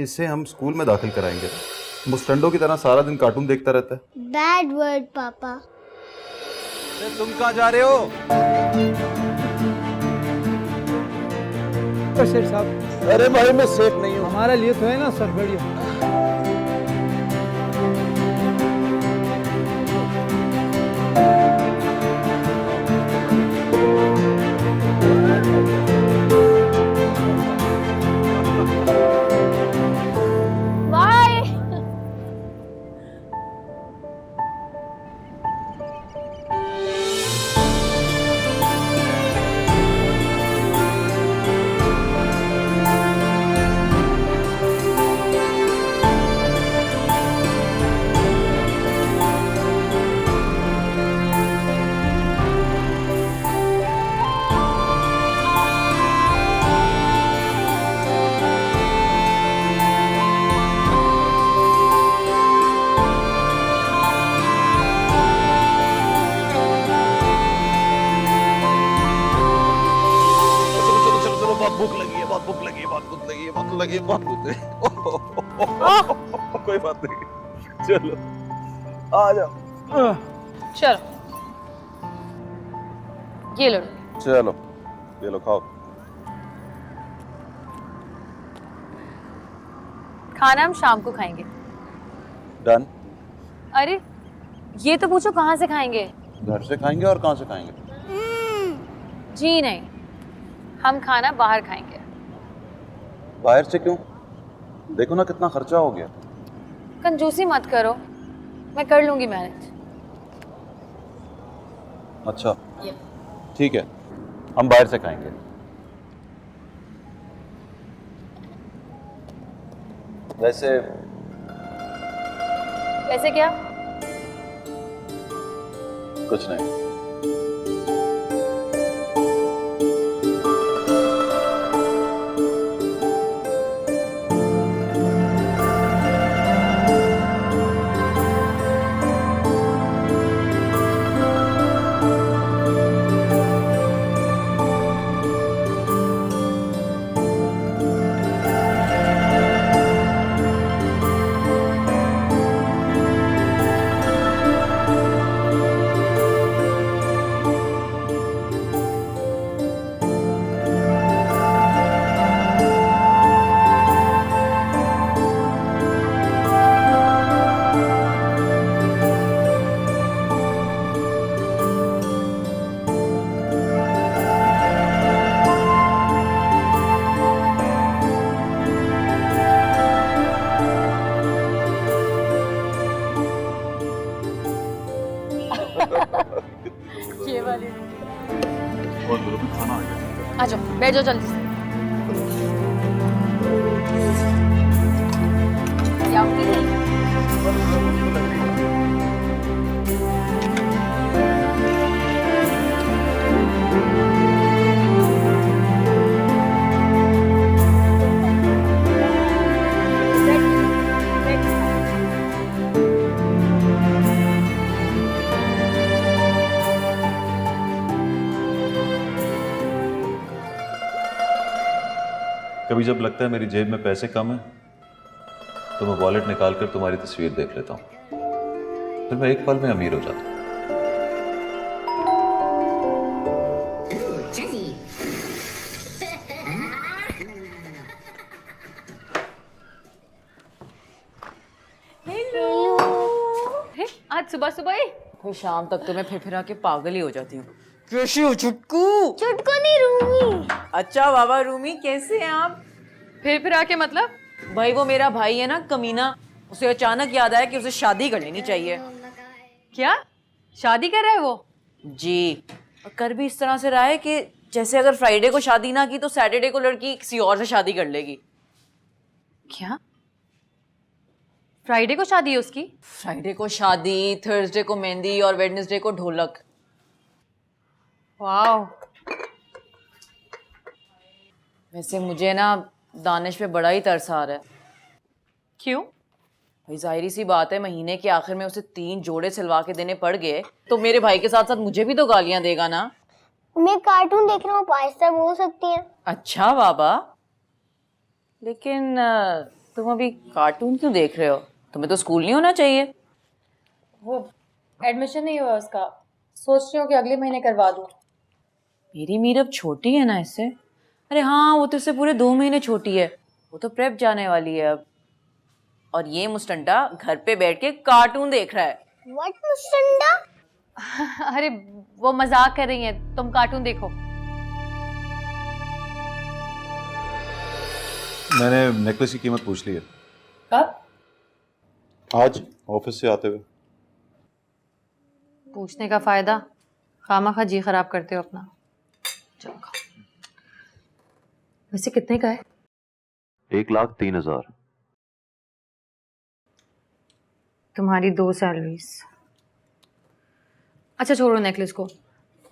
इसे हम स्कूल में दाखिल कराएंगे। मुस्टंडो की तरह सारा दिन कार्टून देखता रहता है। बैड वर्ड पापा। तुम कहाँ जा रहे हो? शेर साहब, अरे भाई मैं सेफ नहीं हूँ। हमारे लिए तो है ना सर, बढ़िया। बाय। चलो चलो चलो चलो, बहुत भूख लगी है, बहुत भूख लगी है, बहुत भूख लगी है, बहुत भूख लगी है, बहुत भूख लगी है। कोई बात नहीं, चलो आ जाओ। चलो ये लो। चलो ये लो खाओ। खाना हम शाम को खाएंगे। डन। अरे ये तो पूछो कहाँ से खाएंगे? घर से खाएंगे और कहाँ से खाएंगे? जी नहीं, हम खाना बाहर खाएंगे। बाहर से क्यों? देखो ना कितना खर्चा हो गया। कंजूसी मत करो, मैं कर लूंगी मैनेज। अच्छा ठीक है, हम बाहर से खाएंगे। वैसे वैसे क्या? कुछ नहीं। ये वाली। बहुत बुरा भी खाना आ गया। आ जाओ, बैठ जाओ जल्दी से। जाओ, कभी जब लगता है मेरी जेब में पैसे कम है तो मैं वॉलेट निकाल कर तुम्हारी तस्वीर देख लेता हूँ, फिर मैं एक पल में अमीर हो जाता हूँ। अरे, आज सुबह सुबह ही? फिर शाम तक तो मैं फिर आके पागल ही हो जाती हूँ। कैसी हो छुटकू? चुटको नहीं रूमी। अच्छा बाबा रूमी, कैसे हैं आप? फिर आके मतलब? भाई वो मेरा भाई है ना कमीना, उसे अचानक याद आया कि उसे शादी कर लेनी चाहिए। क्या शादी कर रहा है वो? जी, और कर भी इस तरह से रहा है कि जैसे अगर फ्राइडे को शादी ना की तो सैटरडे को लड़की किसी और से शादी कर लेगी। क्या फ्राइडे को शादी है उसकी? फ्राइडे को शादी, थर्सडे को मेहंदी और वेडनेसडे को ढोलक। वाओ। वैसे मुझे ना दानिश पे बड़ा ही तरस आ रहा है। क्यों? भाई जाहिर सी बात है, महीने के आखिर में उसे 3 जोड़े सिलवा के देने पड़ गए तो मेरे भाई के साथ साथ मुझे भी तो गालियां देगा ना। मैं कार्टून देख रहा हूँ, पास्ता बोल सकती है। अच्छा बाबा, लेकिन तुम अभी कार्टून क्यों देख रहे हो? तुम्हें तो स्कूल नहीं होना चाहिए। वो एडमिशन नहीं हुआ उसका, सोच रही हूँ कि अगले महीने करवा दूँ। मेरी मीरब छोटी है ना इससे। अरे हाँ, वो तो इससे पूरे 2 महीने छोटी है। वो तो प्रेप जाने वाली है अब। और ये मुस्टंडा घर पे बैठ के कार्टून देख रहा है। व्हाट मुस्टंडा? अरे वो मजाक कर रही है, तुम कार्टून देखो। मैंने नेकलेस की कीमत पूछ ली है। कब? आज ऑफिस से आते हुए। पूछने का फायदा, खामा खा जी खराब करते हो अपना। चलो खाओ। वैसे कितने का है? 1,03,000। तुम्हारी 2 सैलरीज। अच्छा छोड़ो नेकलेस को,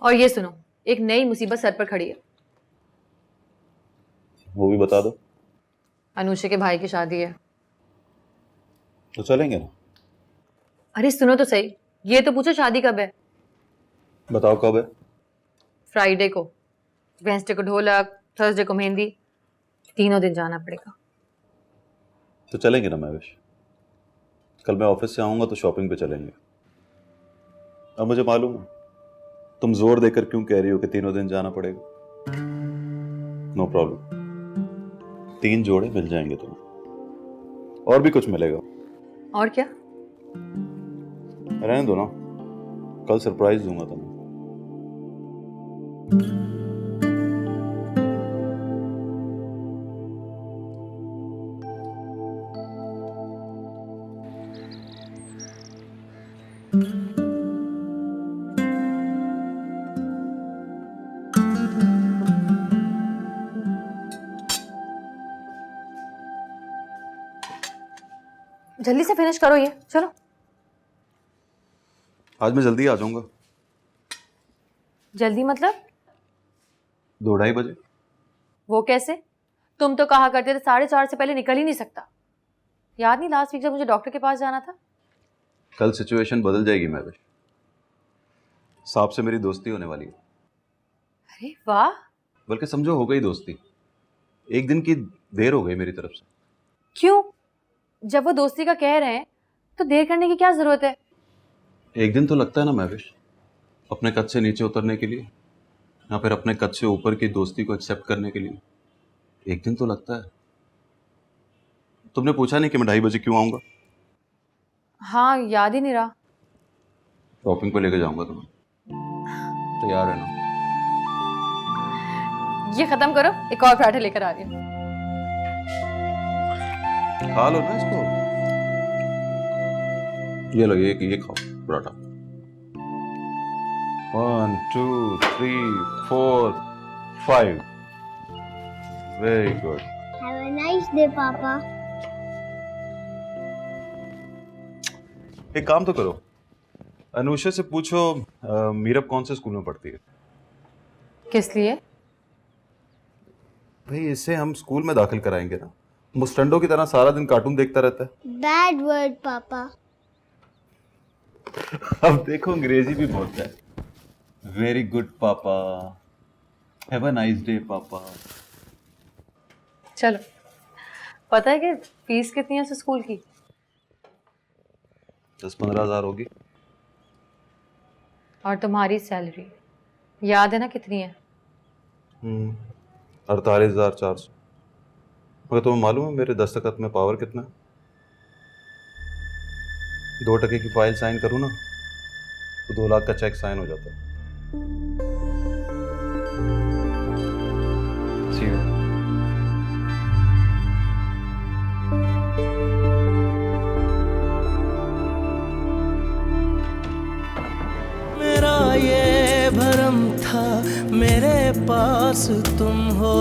और ये सुनो, एक नई मुसीबत सर पर खड़ी है। वो भी बता दो। अनुषा के भाई की शादी है। तो चलेंगे ना। अरे सुनो तो सही, ये तो पूछो शादी कब है? बताओ कब है। फ्राइडे को, वेंसडे को ढोलक, थर्सडे को मेहंदी, तीनों दिन जाना पड़ेगा। तो चलेंगे ना महवेश। कल मैं ऑफिस से आऊंगा तो शॉपिंग पे चलेंगे। अब मुझे मालूम है तुम जोर देकर क्यों कह रही हो कि तीनों दिन जाना पड़ेगा। नो प्रॉब्लम, 3 जोड़े मिल जाएंगे तुम्हें, और भी कुछ मिलेगा। और क्या? रहने दो ना, कल सरप्राइज दूंगा तुम्हें। जल्दी से फिनिश करो ये, चलो। आज मैं जल्दी आ जाऊंगा। जल्दी मतलब? 2-2:30 बजे। वो कैसे? तुम तो कहा करते थे 4:30 से पहले निकल ही नहीं सकता। याद नहीं लास्ट वीक जब मुझे डॉक्टर के पास जाना था? कल सिचुएशन बदल जाएगी महवेश। सांप से मेरी दोस्ती होने वाली है। अरे वाह। बल्कि समझो हो गई दोस्ती। एक दिन की देर हो गई मेरी तरफ से। क्यों? जब वो दोस्ती का कह रहे हैं तो देर करने की क्या जरूरत है? एक दिन तो लगता है ना महवेश, अपने कद से नीचे उतरने के लिए, या फिर अपने कद से ऊपर की दोस्ती को एक्सेप्ट करने के लिए। एक दिन तो लगता है। तुमने पूछा नहीं कि मैं 2:30 बजे क्यों आऊंगा? हाँ, याद ही नहीं रहा। शॉपिंग पे लेके जाऊंगा तुम्हें, तैयार है ना? ये खत्म करो, एक और पराठे लेकर आ रही हूँ। खा लो ना इसको। ये लो, ये खाओ paratha. 1 2 3 4 5। Very good. Have a nice day पापा। एक काम तो करो, अनुषा से पूछो मीरब कौन से स्कूल में पढ़ती है। किस लिए? भाई इसे हम स्कूल में दाखिल कराएंगे ना। मुस्टंडो की तरह सारा दिन कार्टून देखता रहता है। बैड वर्ड पापा। अब देखो अंग्रेजी भी बोलता है। वेरी गुड पापा, हैव अ नाइस डे पापा। चलो, पता है कि फीस कितनी है उस स्कूल की? 10-15 हज़ार होगी। और तुम्हारी सैलरी याद है ना कितनी है? 48,400। मगर तुम्हें मालूम है मेरे दस्तखत में पावर कितना है? 2 टके की फाइल साइन करूँ ना तो 2 लाख का चेक साइन हो जाता है। See you. मेरा ये भरम था मेरे पास तुम हो।